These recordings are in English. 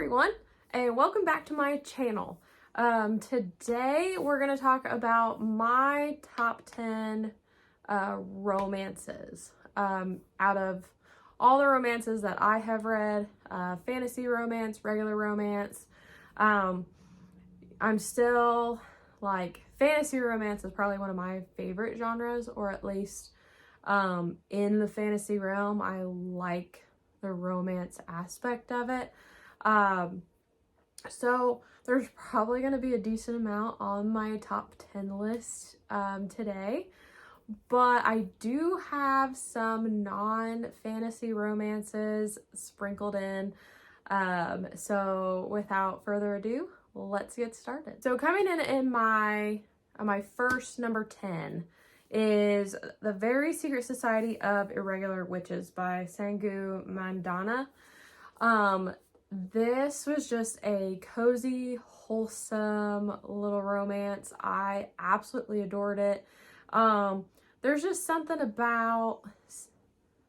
everyone, and welcome back to my channel. Today we're going to talk about my top 10 romances. Out of all the romances that I have read, fantasy romance, regular romance, I'm still fantasy romance is probably one of my favorite genres, or at least in the fantasy realm. I like the romance aspect of it. So there's probably going to be a decent amount on my top 10 list today, but I do have some non-fantasy romances sprinkled in. So without further ado, let's get started. So coming in my first number 10 is The Very Secret Society of Irregular Witches by Sangu Mandana. This was just a cozy, wholesome little romance. I absolutely adored it. There's just something about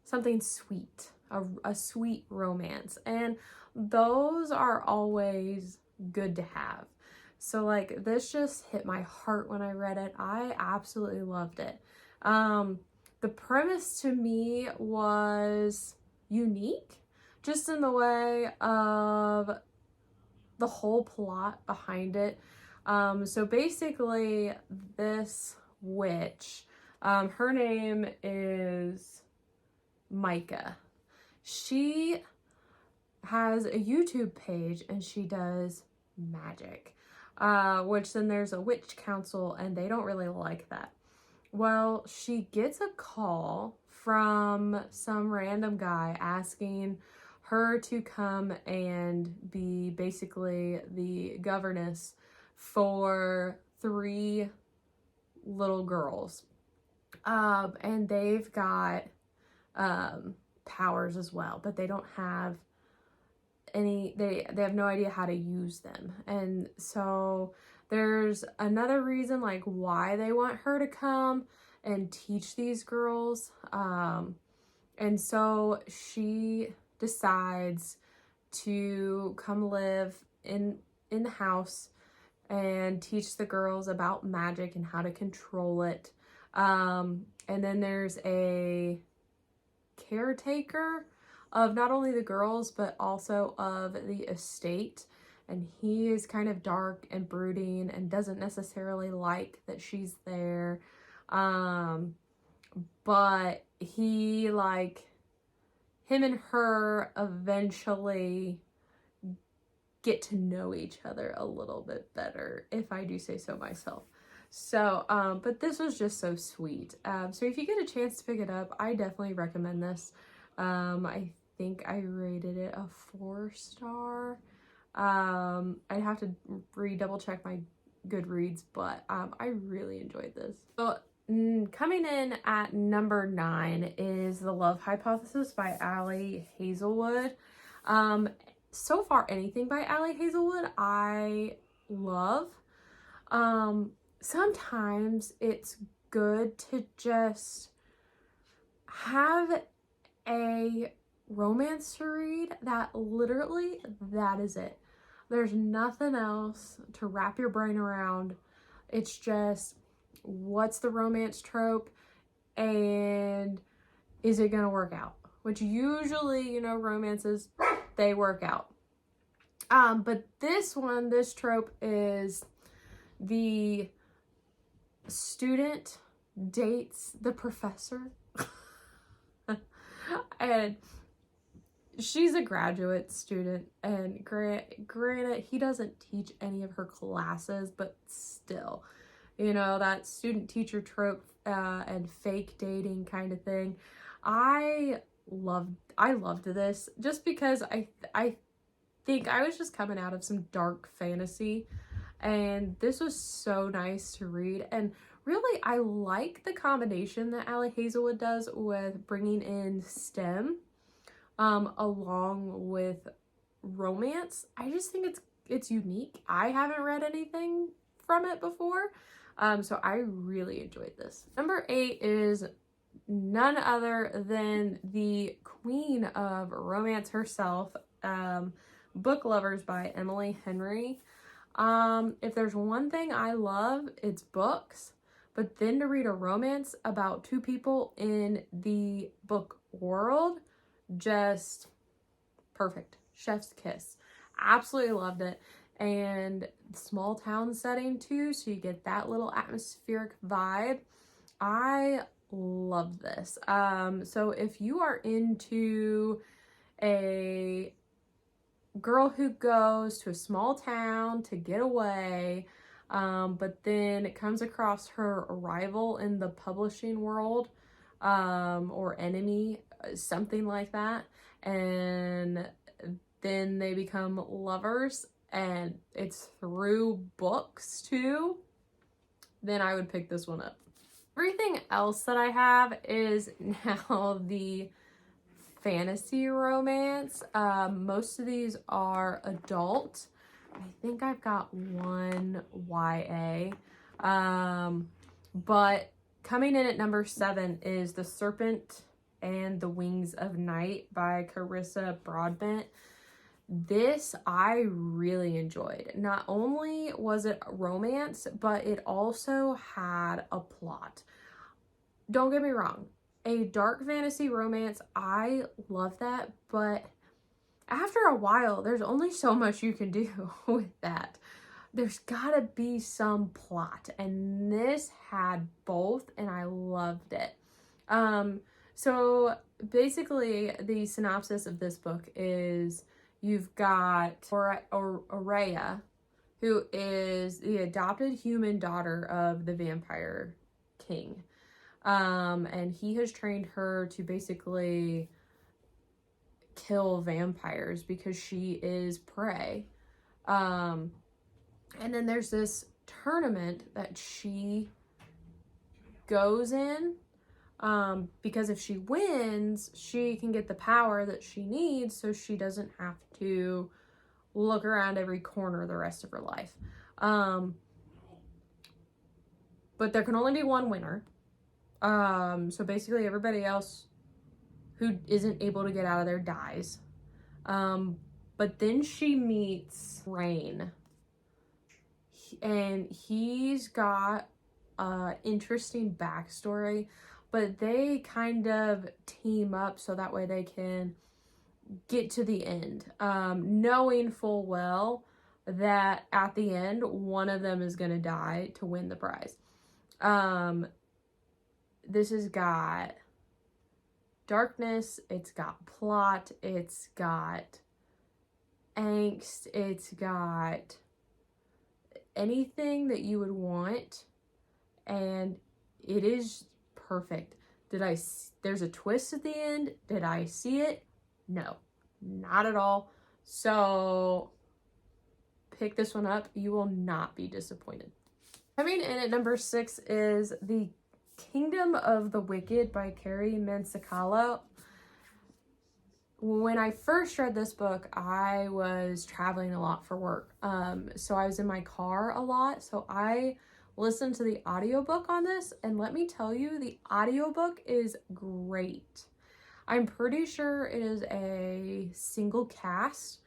something sweet, a sweet romance, and those are always good to have. So this just hit my heart when I read it. I absolutely loved it. The premise to me was unique, just in the way of the whole plot behind it. So basically this witch, her name is Micah. She has a YouTube page and she does magic, which then there's a witch council and they don't really like that. Well, she gets a call from some random guy asking her to come and be basically the governess for 3 little girls. And they've got powers as well, but they don't have any, they have no idea how to use them. And so there's another reason why they want her to come and teach these girls. And so she decides to come live in the house and teach the girls about magic and how to control it. And then there's a caretaker of not only the girls but also of the estate, and he is kind of dark and brooding and doesn't necessarily like that she's there. But he him and her eventually get to know each other a little bit better, if I do say so myself. So, but this was just so sweet. So if you get a chance to pick it up, I definitely recommend this. I think I rated it a 4-star. I'd have to double check my Goodreads, but I really enjoyed this. So coming in at number 9 is The Love Hypothesis by Ali Hazelwood. So far, anything by Ali Hazelwood I love. Sometimes it's good to just have a romance to read that literally that is it. There's nothing else to wrap your brain around. It's just, what's the romance trope and is it gonna work out? Which usually, romances, they work out. But this trope is the student dates the professor. And she's a graduate student, and granted, he doesn't teach any of her classes, but still, that student teacher trope and fake dating kind of thing. I loved this just because I think I was just coming out of some dark fantasy, and this was so nice to read. And really, I like the combination that Ali Hazelwood does with bringing in STEM along with romance. I just think it's unique. I haven't read anything from it before, so I really enjoyed this. Number 8 is none other than the queen of romance herself, Book Lovers by Emily Henry. If there's one thing I love, it's books. But then to read a romance about two people in the book world, just perfect. Chef's kiss. Absolutely loved it. And small town setting too, so you get that little atmospheric vibe. I love this. So if you are into a girl who goes to a small town to get away, but then it comes across her rival in the publishing world, or enemy, something like that, and then they become lovers, and it's through books too, then I would pick this one up. Everything else that I have is now the fantasy romance. Most of these are adult. I think I've got one YA. But coming in at number 7 is The Serpent and the Wings of Night by Carissa Broadbent. This I really enjoyed. Not only was it romance, but it also had a plot. Don't get me wrong, a dark fantasy romance, I love that, but after a while, there's only so much you can do with that. There's gotta be some plot, and this had both, and I loved it. So basically, the synopsis of this book is you've got Aurea, who is the adopted human daughter of the vampire king. And he has trained her to basically kill vampires because she is prey. And then there's this tournament that she goes in, because if she wins, she can get the power that she needs so she doesn't have to look around every corner the rest of her life. But there can only be one winner. So basically everybody else who isn't able to get out of there dies. But then she meets Rain, and he's got an interesting backstory, but they kind of team up so that way they can get to the end, knowing full well that at the end, one of them is going to die to win the prize. This has got darkness, it's got plot, it's got angst, it's got anything that you would want, and it is perfect. There's a twist at the end. Did I see it? No, not at all. So pick this one up. You will not be disappointed. Coming in at number 6 is The Kingdom of the Wicked by Carrie Mansicalo. When I first read this book, I was traveling a lot for work. So I was in my car a lot. So I listened to the audiobook on this, and let me tell you, the audiobook is great. I'm pretty sure it is a single cast,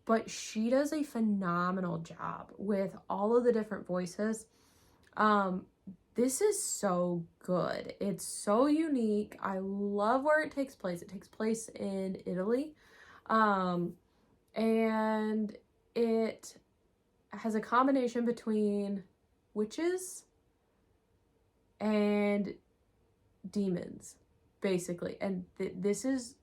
but she does a phenomenal job with all of the different voices. This is so good. It's so unique. I love where it takes place. It takes place in Italy. And it has a combination between witches and demons, basically. And this is,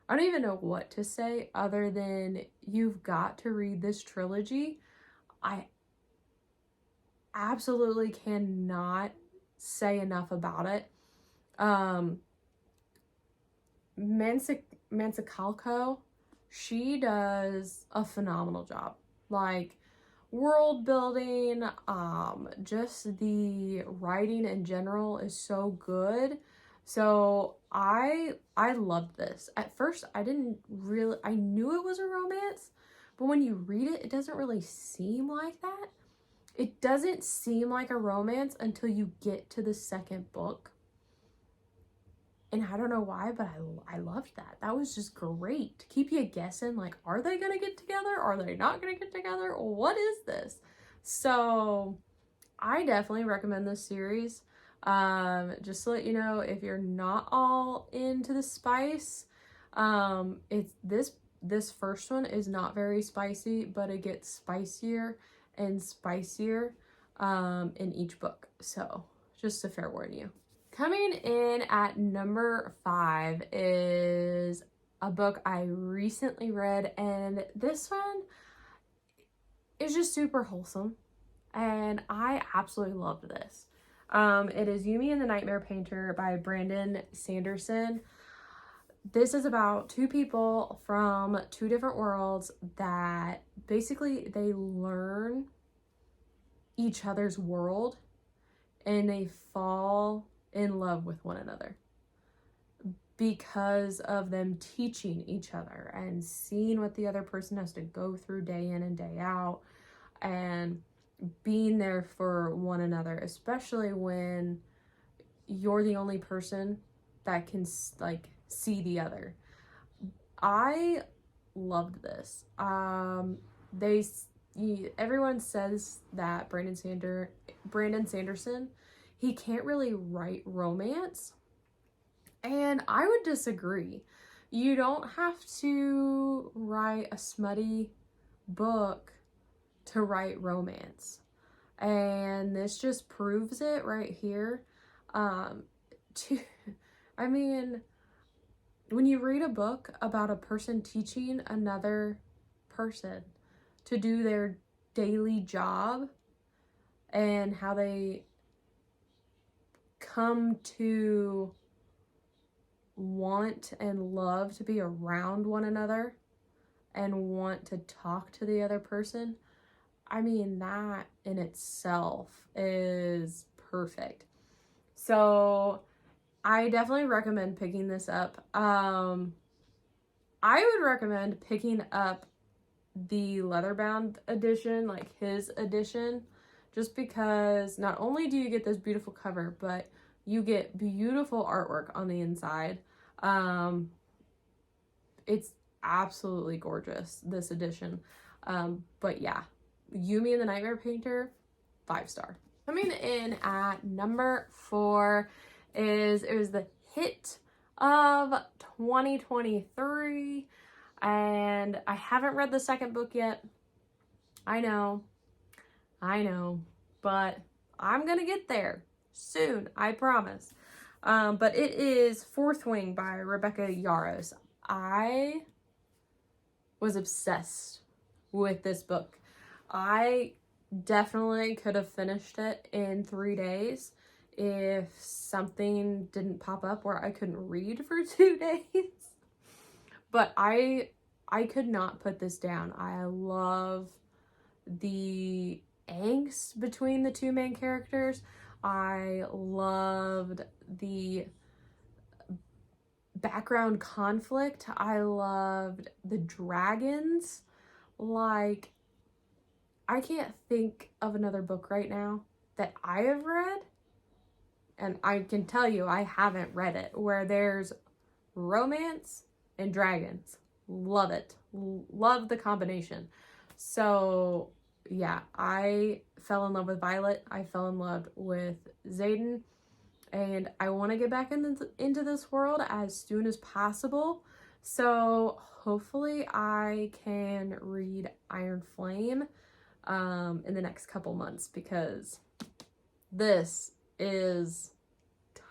I don't even know what to say other than you've got to read this trilogy. I absolutely cannot say enough about it. Mansicalco, she does a phenomenal job. Like, world building, just the writing in general is so good. So I loved this. At first, I knew it was a romance, but when you read it, it doesn't really seem like that. It doesn't seem like a romance until you get to the second book. And I don't know why, but I loved that. That was just great. To keep you guessing, like, are they going to get together? Are they not going to get together? What is this? So I definitely recommend this series. Just to let you know, if you're not all into the spice, it's this first one is not very spicy, but it gets spicier and spicier in each book. So just a fair warn you. Coming in at number 5 is a book I recently read, and this one is just super wholesome, and I absolutely loved this. It is Yumi and the Nightmare Painter by Brandon Sanderson. This is about two people from two different worlds that basically they learn each other's world and they fall in love with one another because of them teaching each other and seeing what the other person has to go through day in and day out and being there for one another, especially when you're the only person that can like see the other. I loved this. Everyone says that Brandon Sanderson, he can't really write romance, and I would disagree. You don't have to write a smutty book to write romance, and this just proves it right here. I mean, when you read a book about a person teaching another person to do their daily job and how they come to want and love to be around one another and want to talk to the other person, I mean, that in itself is perfect. So I definitely recommend picking this up. I would recommend picking up the leatherbound edition, like his edition, just because not only do you get this beautiful cover, but you get beautiful artwork on the inside. It's absolutely gorgeous, this edition. But yeah, Yumi and the Nightmare Painter, 5-star. Coming in at number 4 it was the hit of 2023, and I haven't read the second book yet. I know, but I'm gonna get there soon, I promise. But it is Fourth Wing by Rebecca Yarros. I was obsessed with this book. I definitely could have finished it in 3 days if something didn't pop up where I couldn't read for 2 days. But I could not put this down. I love the angst between the two main characters. I loved the background conflict. I loved the dragons. Like, I can't think of another book right now that I have read, and I can tell you I haven't read it, where there's romance and dragons. Love it. Love the combination. So yeah, I fell in love with Violet. I fell in love with Xaden, and I want to get back into this world as soon as possible. So hopefully I can read Iron Flame in the next couple months, because this is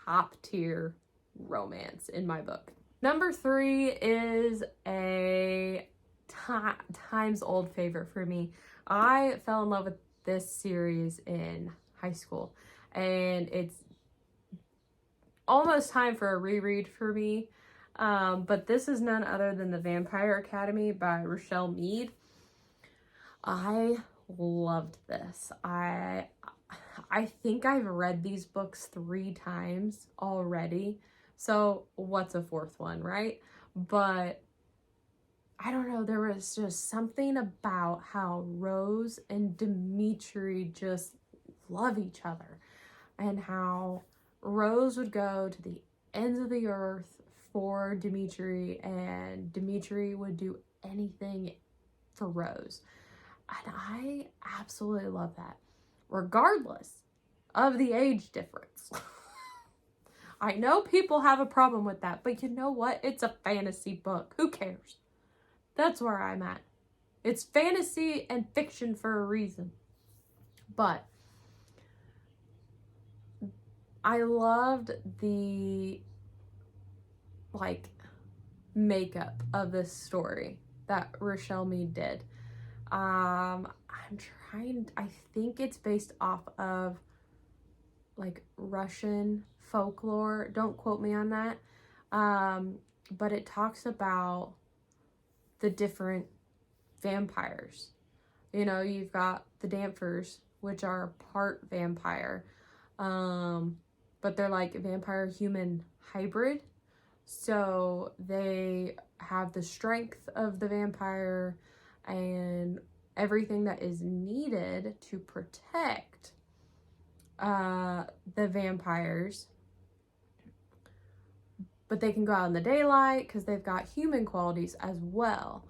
top tier romance in my book. Number 3 is a times old favorite for me. I fell in love with this series in high school, and it's almost time for a reread for me. But this is none other than The Vampire Academy by Rochelle Mead. I loved this. I think I've read these books 3 times already. So what's a 4th one, right? But I don't know, there was just something about how Rose and Dimitri just love each other, and how Rose would go to the ends of the earth for Dimitri, and Dimitri would do anything for Rose. And I absolutely love that, regardless of the age difference. I know people have a problem with that, but you know what? It's a fantasy book. Who cares? That's where I'm at. It's fantasy and fiction for a reason. But I loved the, like, makeup of this story that Rochelle Mead did. I think it's based off of, like, Russian folklore. Don't quote me on that. But it talks about the different vampires. You know, you've got the Dampfers, which are part vampire. But they're like vampire human hybrid. So they have the strength of the vampire and everything that is needed to protect the vampires. But they can go out in the daylight because they've got human qualities as well.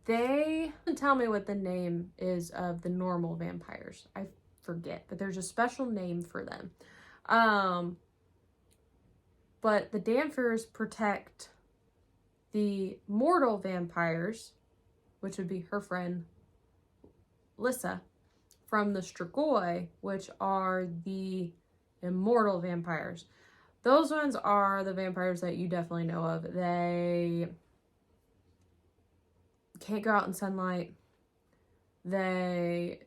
They didn't tell me what the name is of the normal vampires. I forget, but there's a special name for them. But the Dampfers protect the mortal vampires, which would be her friend Lissa, from the Strigoi, which are the immortal vampires. Those ones are the vampires that you definitely know of. They can't go out in sunlight. They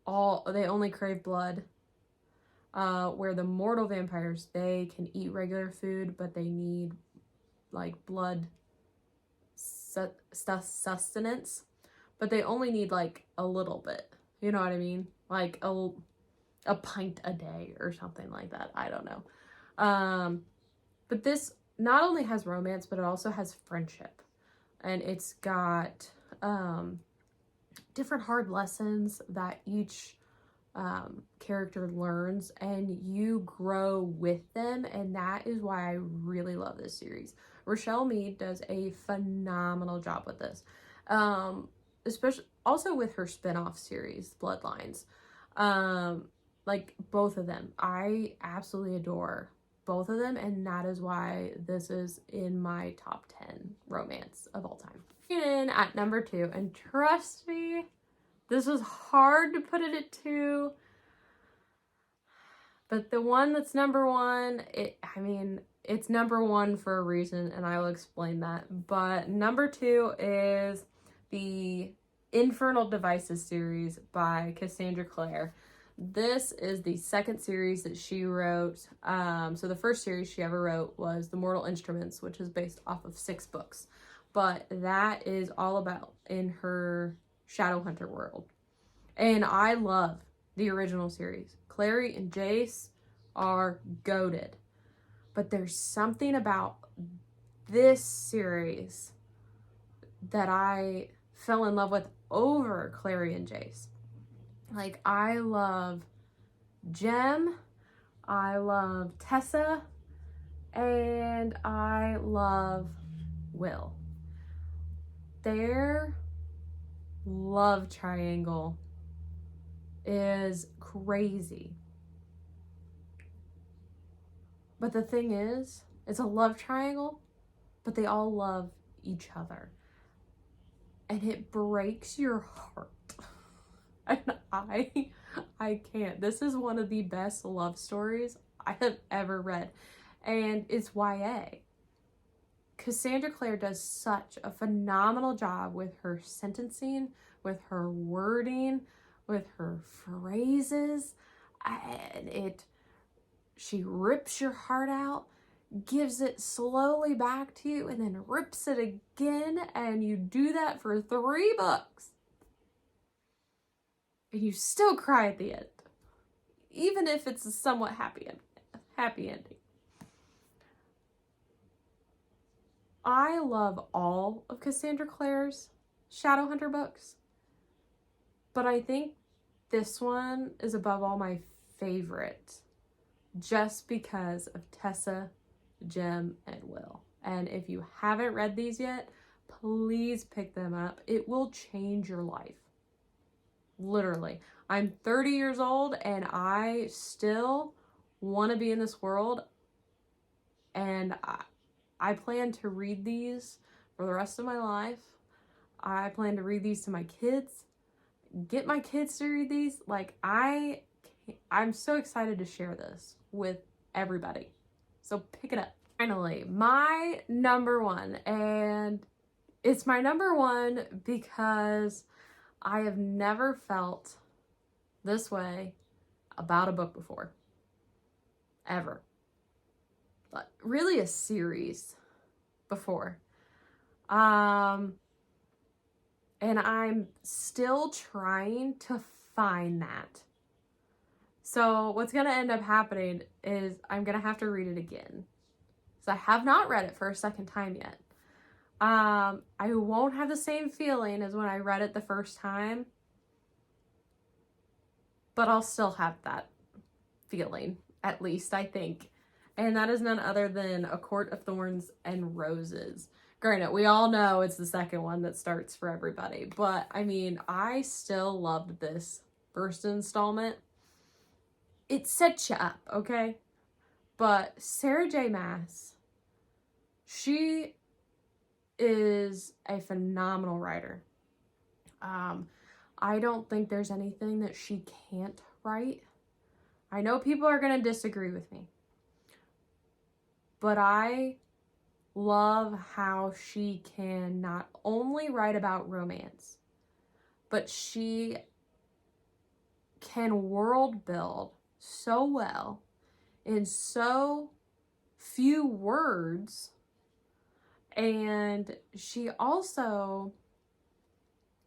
only crave blood. Where the mortal vampires, they can eat regular food, but they need, like, blood sustenance. But they only need, like, a little bit. You know what I mean? Like a pint a day or something like that. I don't know. But this not only has romance, but it also has friendship. And it's got different hard lessons that each character learns, and you grow with them. And that is why I really love this series. Rochelle Mead does a phenomenal job with this. Especially also with her spin-off series, Bloodlines. Like, both of them. I absolutely adore both of them, and that is why this is in my top 10 romance of all time. In at number 2, and trust me, this was hard to put it at 2, but the one that's number 1, it's number 1 for a reason, and I will explain that. But number 2 is the Infernal Devices series by Cassandra Clare. This is the second series that she wrote. So the first series she ever wrote was The Mortal Instruments, which is based off of 6 books. But that is all about in her Shadowhunter world. And I love the original series. Clary and Jace are goated. But there's something about this series that I fell in love with over Clary and Jace. Like, I love Jem, I love Tessa, and I love Will. Their love triangle is crazy. But the thing is, it's a love triangle, but they all love each other. And it breaks your heart. And I can't. This is one of the best love stories I have ever read. And it's YA. Cassandra Clare does such a phenomenal job with her sentencing, with her wording, with her phrases. And she rips your heart out, gives it slowly back to you, and then rips it again. And you do that for 3 books. And you still cry at the end, even if it's a somewhat happy ending. I love all of Cassandra Clare's Shadowhunter books, but I think this one is above all my favorite just because of Tessa, Jem, and Will. And if you haven't read these yet, please pick them up. It will change your life. Literally. I'm 30 years old and I still want to be in this world. And I plan to read these for the rest of my life. I plan to read these to my kids. Get my kids to read these. Like, I'm so excited to share this with everybody. So pick it up. Finally, my number one. And it's my number one because I have never felt this way about a book before. Ever. But really a series before. And I'm still trying to find that. So what's going to end up happening is I'm going to have to read it again. So I have not read it for a second time yet. I won't have the same feeling as when I read it the first time, but I'll still have that feeling, at least I think. And that is none other than A Court of Thorns and Roses. Granted, we all know it's the second one that starts for everybody, but I mean, I still loved this first installment. It sets you up, okay? But Sarah J. Maas, she is a phenomenal writer. I don't think there's anything that she can't write. I know people are going to disagree with me, but I love how she can not only write about romance, but she can world build so well in so few words. And she also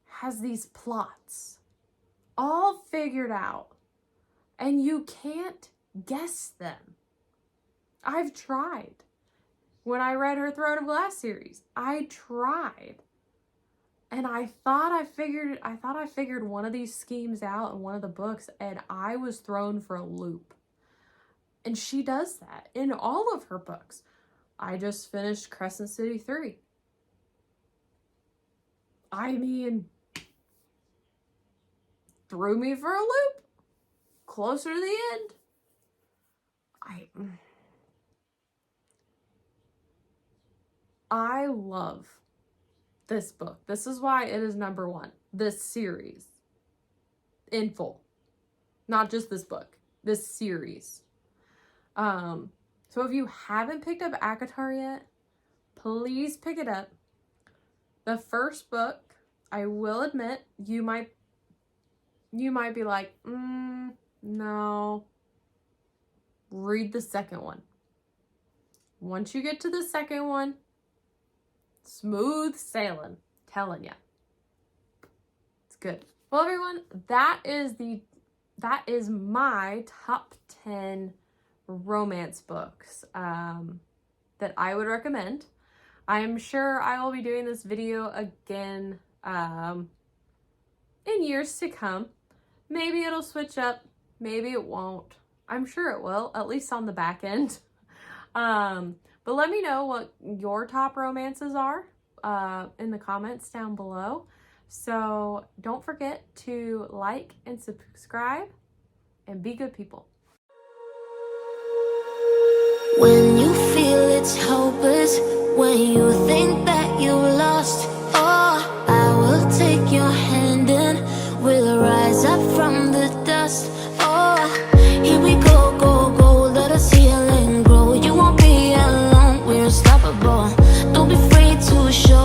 has these plots all figured out, and you can't guess them. I've tried. When I read her Throne of Glass series, I tried. And I thought I figured one of these schemes out in one of the books, and I was thrown for a loop. And she does that in all of her books. I just finished Crescent City 3. I mean, threw me for a loop. Closer to the end. I love this book. This is why it is number one. This series. In full. Not just this book. This series. So if you haven't picked up ACOTAR yet, please pick it up. The first book, I will admit, you might be like, no. Read the second one. Once you get to the second one, smooth sailing. Telling ya. It's good. Well, everyone, that is my top 10 romance books that I would recommend. I'm sure I will be doing this video again in years to come. Maybe it'll switch up, maybe it won't. I'm sure it will, at least on the back end. But let me know what your top romances are in the comments down below. So don't forget to like and subscribe and be good people. When you feel it's hopeless, when you think that you lost, oh, I will take your hand and we'll rise up from the dust. Oh, here we go, go, go, let us heal and grow. You won't be alone, we're unstoppable. Don't be afraid to show